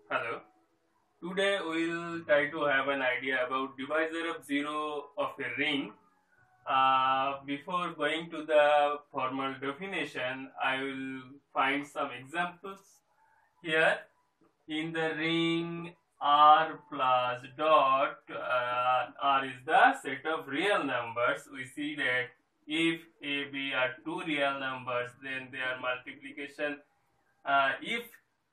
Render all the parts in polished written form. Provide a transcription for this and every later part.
Hello. Today we will try to have an idea about divisor of 0 of a ring. Before going to the formal definition, I will find some examples here. In the ring R plus dot, R is the set of real numbers. We see that if A, B are two real numbers, then their multiplication, if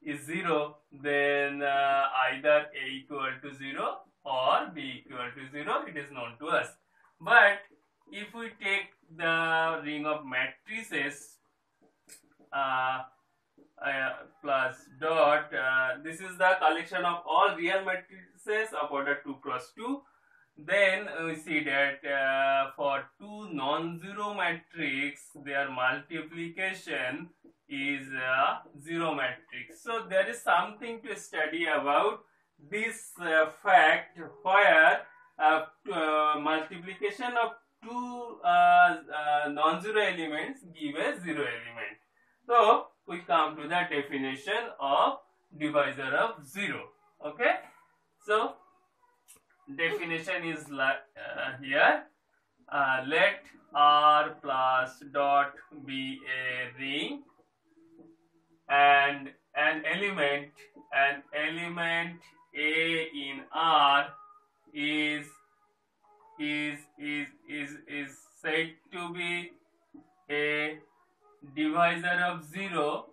is 0, then either A equal to 0 or B equal to 0, it is known to us. But if we take the ring of matrices plus dot, this is the collection of all real matrices of order 2 cross 2. Then we see that for two non-zero matrix, their multiplication is a zero matrix. So there is something to study about this fact where multiplication of two non-zero elements give a zero element. So we come to the definition of divisor of 0. Okay, so definition is here. Let R plus dot be a ring and an element A in R is said to be a divisor of 0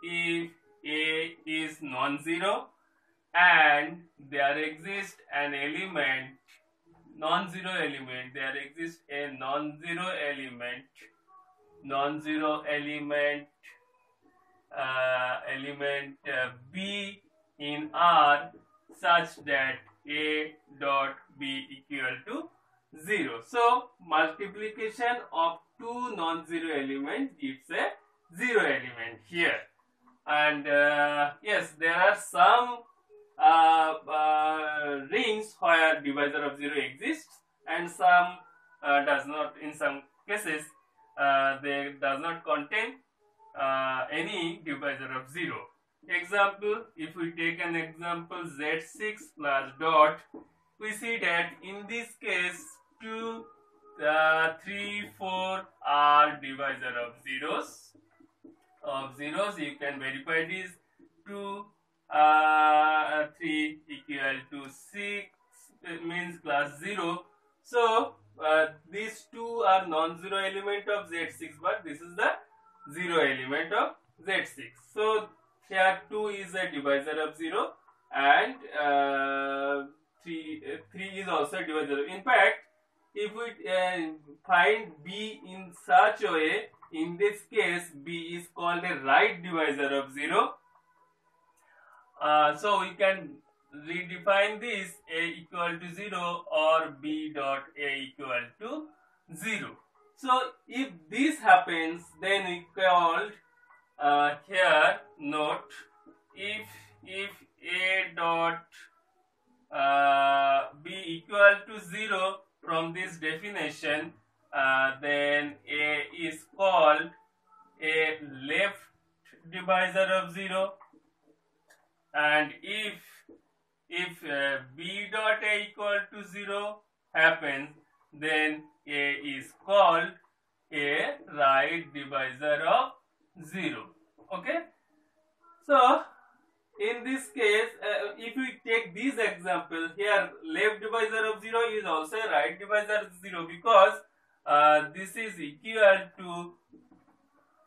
if A is non-zero and there exists an element non-zero element, there exists a non-zero element B in R such that A dot B equal to 0. So multiplication of two non-zero elements gives a zero element here. And yes, there are some rings where divisor of 0 exists and some does not. In some cases they does not contain any divisor of 0. Example, if we take an example Z6 plus dot, we see that in this case 2, 3, 4 are divisor of zeros. You can verify this. 2, 3 equal to 6, it means class 0. So these two are non-zero element of Z6, but this is the zero element of Z6. So here 2 is a divisor of 0 and 3 is also a divisor. In fact, if we find B in such a way, in this case B is called a right divisor of 0. So we can redefine this A equal to 0 or B dot A equal to 0. So if this happens, then we called here note, if A dot B equal to 0 from this definition, then A is called a left divisor of 0, and if B dot A equal to 0 happens, then A is called a right divisor of 0. Okay, so in this case, if we take this example here, left divisor of 0 is also a right divisor of 0 because this is equal to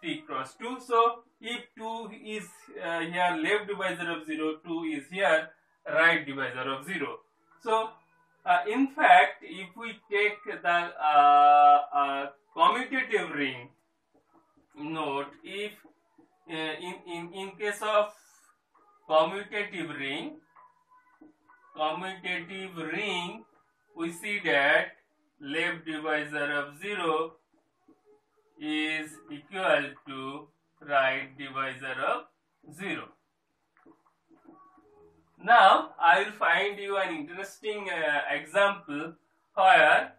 3 cross 2. So if 2 is here left divisor of 0, 2 is here right divisor of 0. So in fact, if we take the commutative ring, note, if in case of commutative ring, we see that left divisor of 0 is equal to right divisor of 0. Now I will find you an interesting example where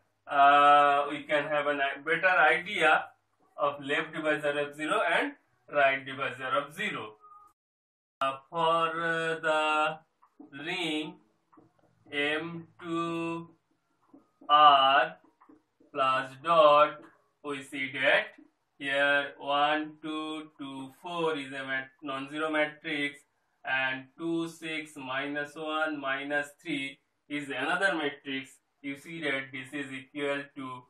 we can have a better idea of left divisor of 0 and right divisor of 0. For the ring M2R plus dot, we see that here 1, 2, 2, 4 is a non-zero matrix, and 2, 6, minus 1, minus 3 is another matrix. You see that this is equal to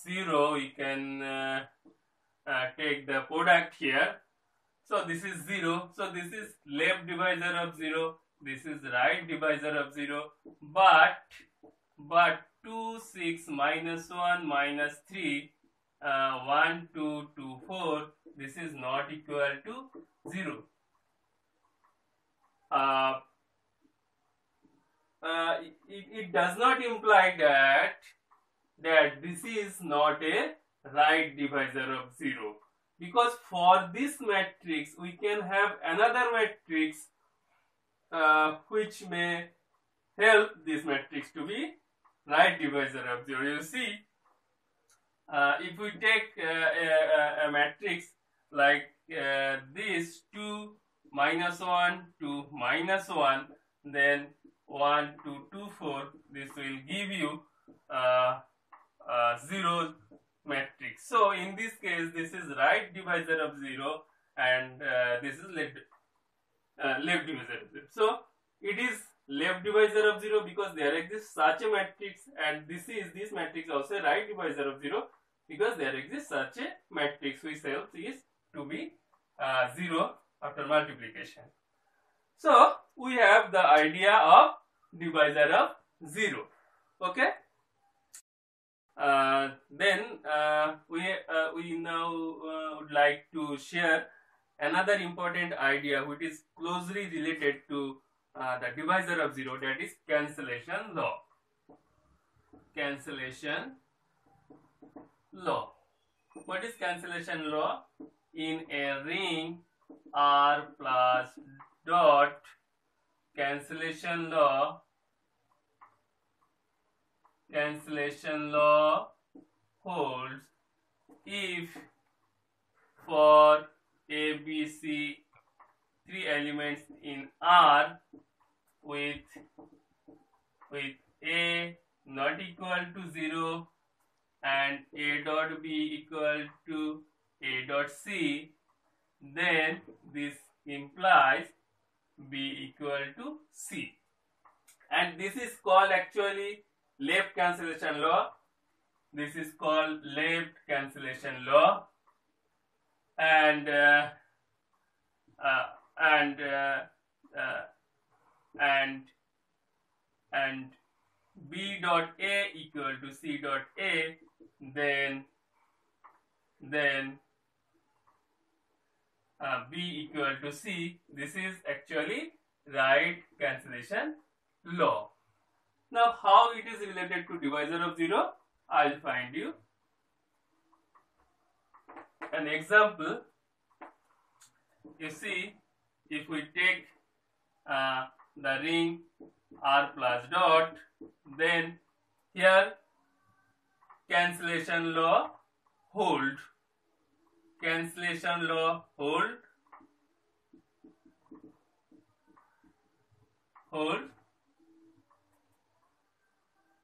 0. We can take the product here. So this is 0. So this is left divisor of 0. This is right divisor of 0. But 2, 6, minus 1, minus 3, 1, 2, 2, 4, this is not equal to 0. It does not imply that this is not a right divisor of 0, because for this matrix we can have another matrix which may help this matrix to be right divisor of 0. You see, if we take a matrix like this 2, minus 1, 2, minus 1, then 1, 2, 2, 4, this will give you 0 matrix. So in this case, this is right divisor of 0, and this is left divisor of 0. So it is left divisor of 0 because there exists such a matrix, and this matrix also right divisor of 0 because there exists such a matrix which helps is to be 0 after multiplication. So we have the idea of divisor of 0. Okay. Then we now would like to share another important idea which is closely related to the divisor of 0, that is cancellation law. Cancellation law. What is cancellation law? In a ring R plus dot, cancellation law holds if for A, B, C, 3 elements in R with A not equal to 0 and A dot B equal to A dot C, then this implies B equal to C. And this is called actually left cancellation law. This is called left cancellation law, and B dot A equal to C dot A, then B equal to C. This is actually right cancellation law. Now, how it is related to divisor of 0? I'll find you an example. You see, if we take the ring R plus dot, then here cancellation law hold. Cancellation law hold.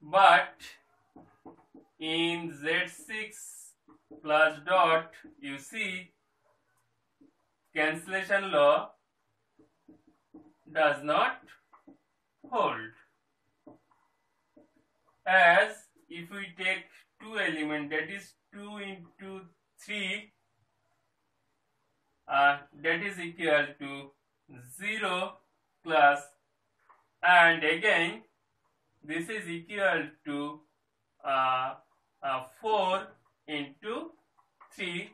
But in Z6 plus dot, you see cancellation law does not hold, as if we take 2 elements, that is 2 into 3, that is equal to 0 plus, and again this is equal to 4 into 3.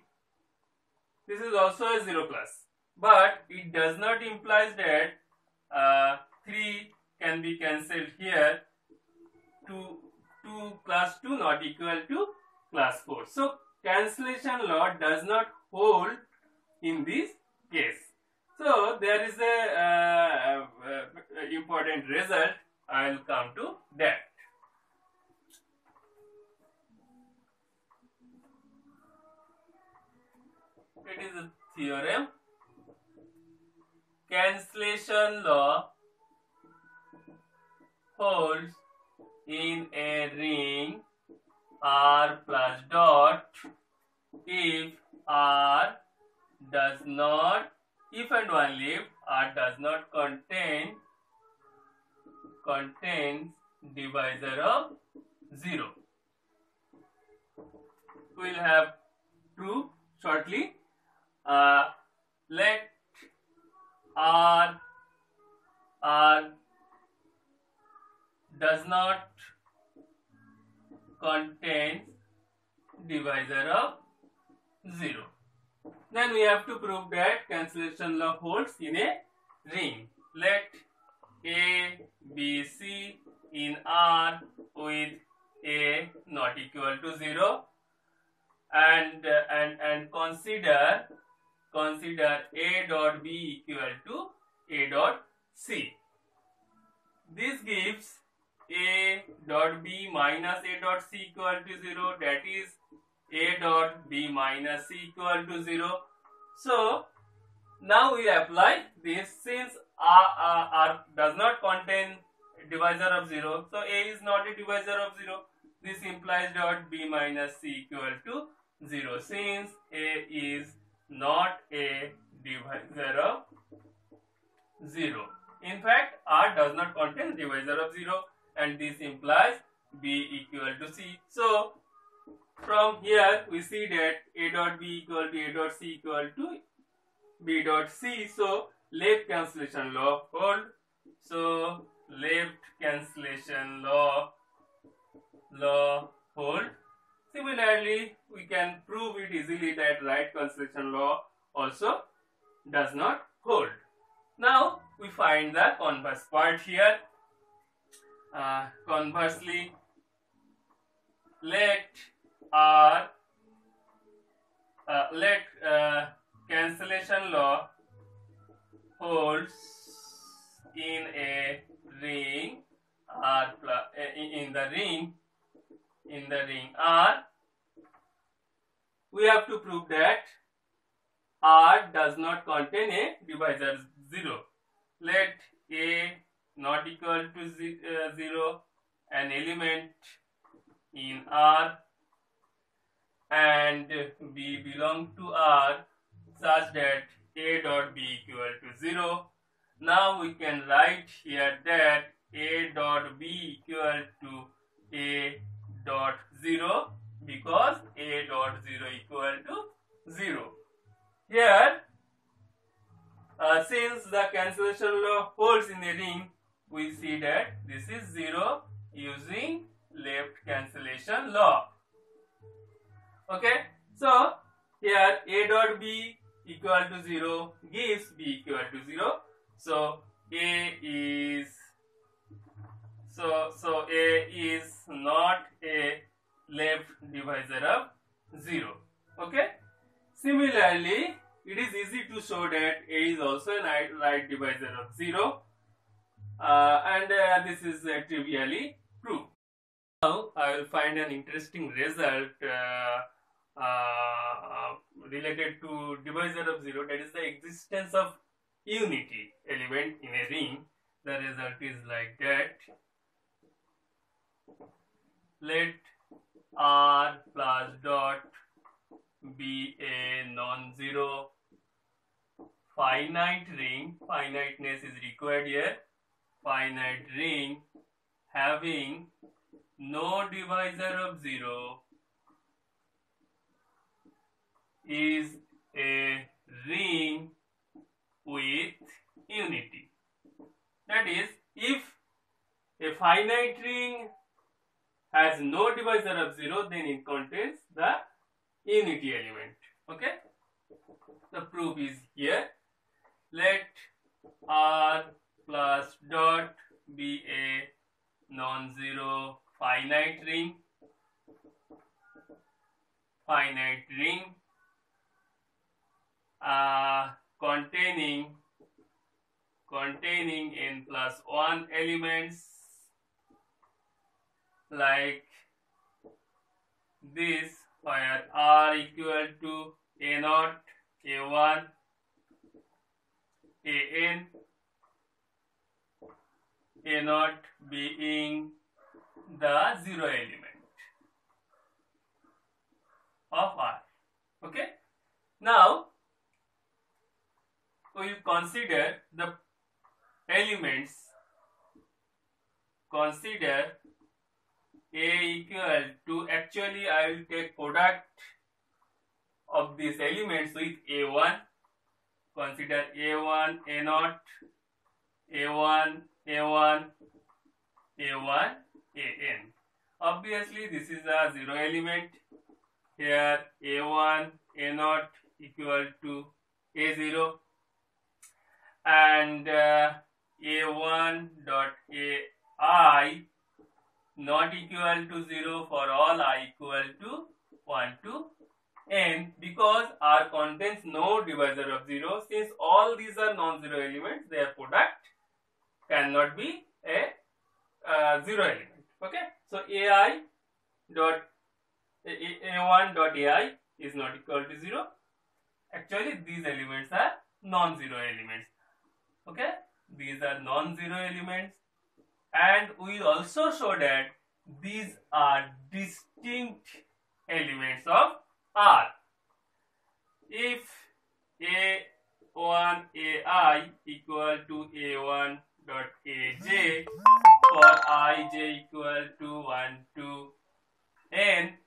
This is also a 0 plus, but it does not imply that 3 can be cancelled here. 2 plus 2 not equal to plus 4. So cancellation law does not hold in this case. So there is a important result. I will come to that. That is the theorem. Cancellation law holds in a ring R plus dot if R does not, if and only if R does not contains divisor of 0. We will have proof shortly. Let R does not contain divisor of 0. Then we have to prove that cancellation law holds in a ring. Let A, B, C in R with A not equal to 0 and consider A dot B equal to A dot C. This gives A dot B minus A dot C equal to 0, that is A dot B minus C equal to 0. So now we apply this. Since R does not contain divisor of 0, so A is not a divisor of 0. This implies dot B minus C equal to 0. Since A is not a divisor of 0. In fact, R does not contain divisor of 0 and this implies B equal to C. So from here we see that A dot B equal to A dot C equal to B dot C. So left cancellation law hold. So left cancellation law hold. Similarly, we can prove it easily that right cancellation law also does not hold. Now we find the converse part here. Conversely, let cancellation law holds in a ring R plus in the ring R. We have to prove that R does not contain a divisor 0. Let A not equal to 0, an element in R, and B belong to R such that A dot B equal to 0. Now we can write here that A dot B equal to A dot 0 because A dot 0 equal to 0. Here, since the cancellation law holds in a ring, we see that this is 0 using left cancellation law. Okay, so here A dot B equal to 0 gives B equal to 0. So A is not a left divisor of 0. Okay. Similarly, it is easy to show that A is also a right divisor of 0, and this is trivially proved. Now I will find an interesting result related to divisor of 0, that is the existence of unity element in a ring. The result is like that. Let R plus dot be a non-zero finite ring. Finiteness is required here. Finite ring having no divisor of 0 is a ring with unity. That is, if a finite ring has no divisor of 0, then it contains the unity element. Okay, the proof is here. Let R plus dot be a non-zero finite ring containing n plus 1 elements like this, where R equal to A naught A1, AN, A0 being the zero element of R. Okay. Now we will consider the elements. Consider A equal to, actually I will take product of these elements with A1. Consider A1, A0, A1, A1, A1, AN. Obviously this is a zero element. Here A1, A0 equal to A0, and A1 dot AI not equal to 0 for all I equal to 1 to n, because R contains no divisor of 0. Since all these are non-zero elements, their product cannot be a zero element. Okay, so AI dot A1 dot AI is not equal to 0. Actually these elements are non-zero elements. Okay, these are non-zero elements, and we also show that these are distinct elements of R. If A1 AI equal to A1 dot AJ for ij equal to 1 to n,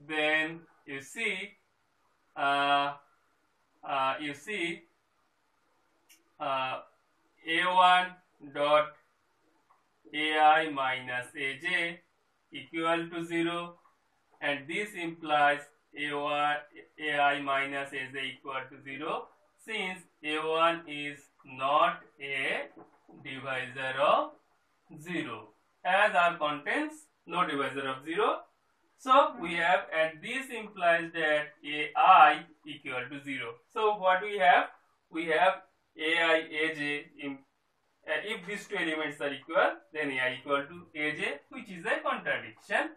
then you see A1 dot AI minus AJ equal to 0, and this implies AI minus AJ equal to 0, since A1 is not a divisor of 0, as R contains no divisor of 0. So we have, and this implies that AI equal to 0. So what we have? We have AI, AJ. If these two elements are equal, then AI equal to AJ, which is a contradiction.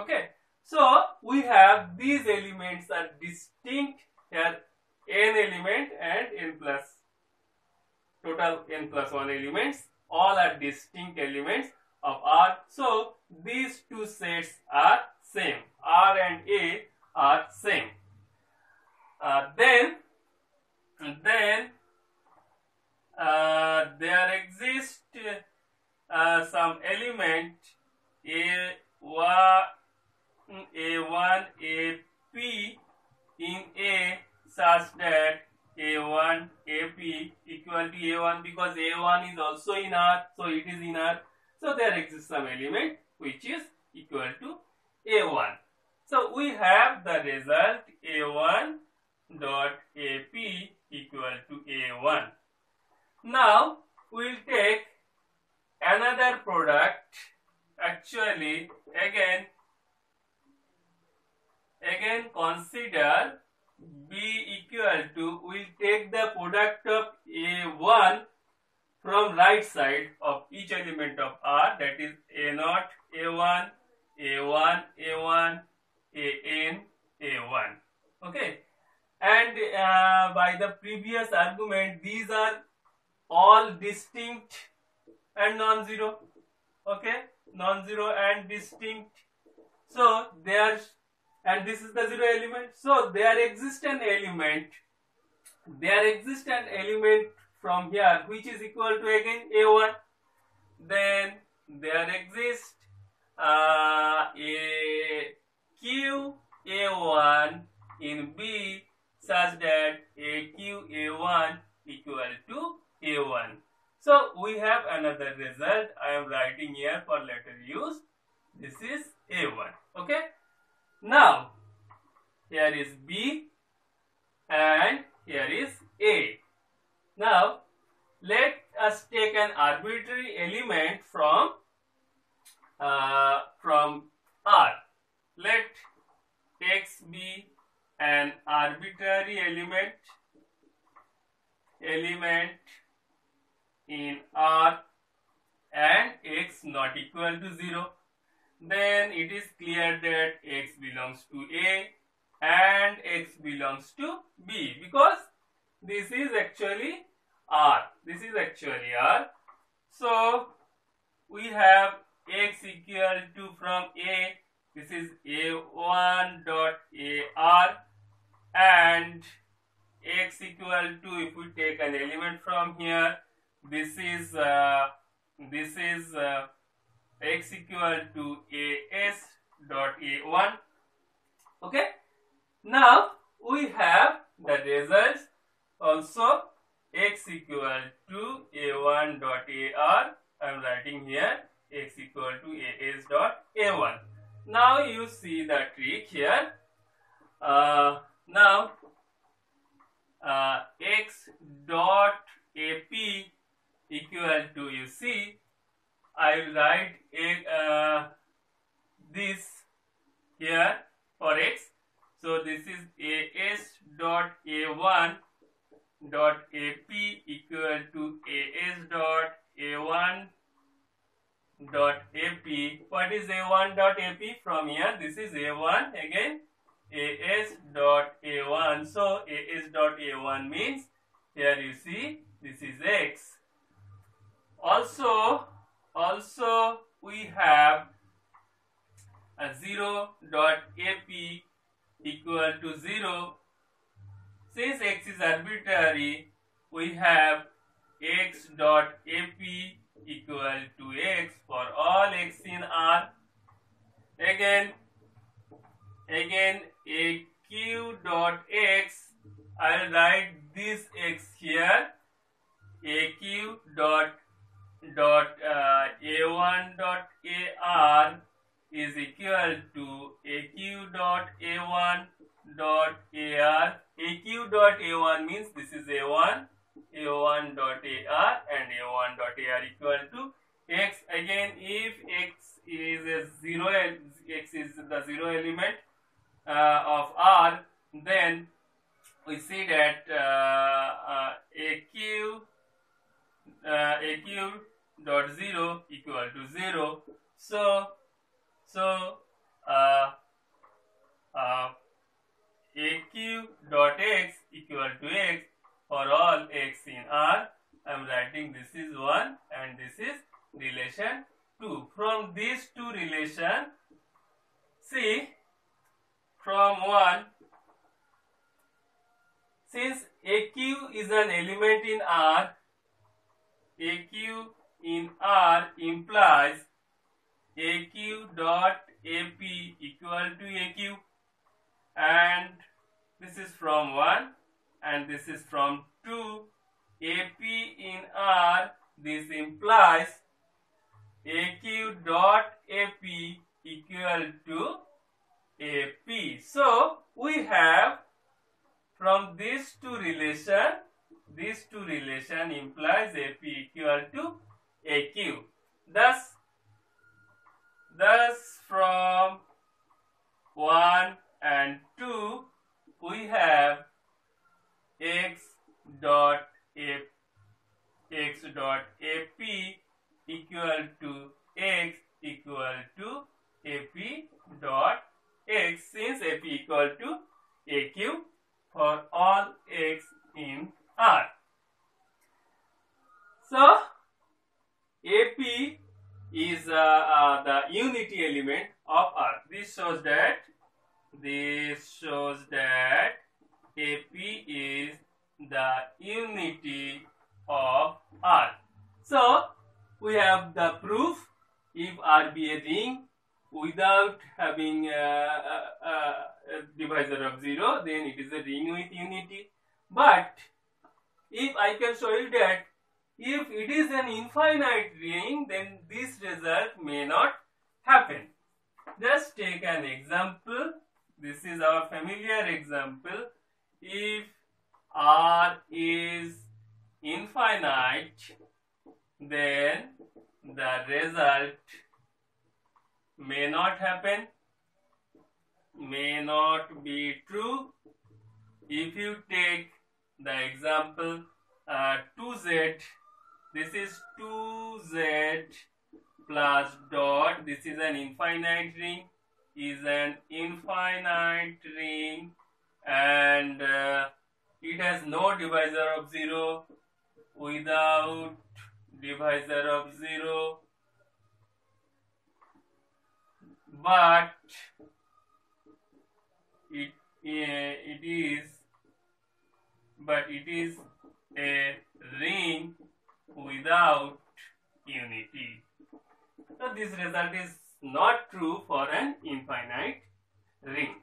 Okay. So we have these elements are distinct. Here n element and n plus, total n plus 1 elements, all are distinct elements of R. So these two sets are same. R and A are same. Then there exists some element A1, AP in A such that A1, AP equal to A1, because A1 is also in R, so it is in R. So there exists some element which is equal to A1. So we have the result A1 dot AP equal to A1. Now we will take another product. Actually again consider B equal to, we will take the product of A1 from right side of each element of R, that is A0, A1, A1, A1, AN, A1. Okay, and by the previous argument, these are all distinct and non-zero. Okay, non-zero and distinct. So there, and this is the zero element. So there exists an element. From here which is equal to again A1. Then there exists a Q A1 in B such that AQ A1 equal to A1. So we have another result. I am writing here for later use. This is A1. Okay. Now here is B and here is A. Now let us take an arbitrary element from R. Let X be an arbitrary element in R and X not equal to 0. Then it is clear that X belongs to A and x belongs to B, because this is actually R. This is actually R. So we have x equal to, from A, this is A1 dot AR, and x equal to, if we take an element from here, this is x equal to AS dot A1. Okay. Now we have the results also. X equal to A1 dot AR. I am writing here x equal to AS dot A1. Now you see the trick here. Now x dot AP equal to, you see, I will write this here for x. So this is AS dot A1 dot AP equal to AS dot A1 dot AP. What is A1 dot AP? From here, this is A1, again AS dot A1. So AS dot A1 means, here you see, this is x. Also we have a 0 dot AP equal to 0. Since x is arbitrary, we have x dot AP equal to x for all x in R. Again AQ dot x, I will write this x here. AQ dot A1 dot AR is equal to AQ dot A1 dot AR. AQ dot A1 means this is A1 dot AR, and A1 dot AR equal to x. Again, if x is a zero, x is the zero element of R, then we see that AQ dot 0 equal to 0. So AQ dot x equal to x for all x in R. I am writing this is 1 and this is relation 2. From these two relation, see, from 1, since AQ is an element in R, AQ in R implies AQ dot AP equal to AQ, and this is from 1 and this is from 2. AP in R, this implies AQ dot AP equal to AP. So we have, from these two relation implies AP equal to AQ. Thus from 1 and 2 we have x dot AP equal to x equal to AP dot x, since AP equal to AQ for all x in R. So AP is the unity element of R. This shows that AP is the unity of R. So we have the proof. If R be a ring without having a divisor of 0, then it is a ring with unity. But if I can show you that if it is an infinite ring, then this result may not happen. Just take an example. This is our familiar example. If R is infinite, then the result may not happen, may not be true. If you take the example 2z, this is 2z plus dot, this is an infinite ring. is an infinite ring, and it has no divisor of 0. Without divisor of 0, but it is a ring without unity. So this result is not true for an infinite ring.